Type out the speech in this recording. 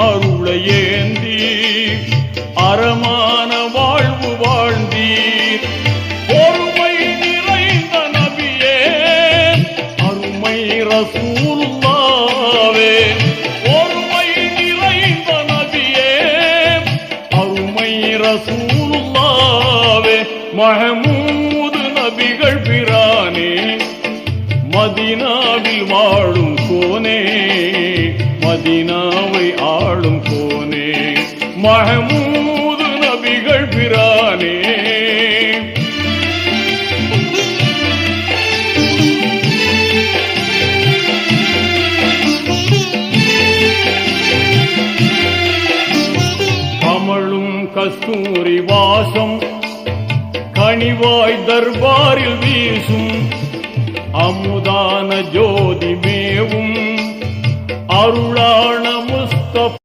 அருளை ஏந்தி அறமான வாழ்வு வாழ்ந்தீர். பொறுமை நிறைந்த நபியே அருமை ரசூலுல்லாவே, பொறுமை நிறைந்த நபியே அருமை ரசூலுல்லாவே, மஹமூது நபிகள் பிரானே மதீனாவில் வாழும் கோனே, மதீனாவை ஆளும் கோனே, மஹமூது நபிகள் பிரானே. கமழும் கஸ்தூரி வாசம் கனிவாய் தர்பாரில் வீசும், அமுதான ஜோதி மேவும் அருளான முஸ்தபா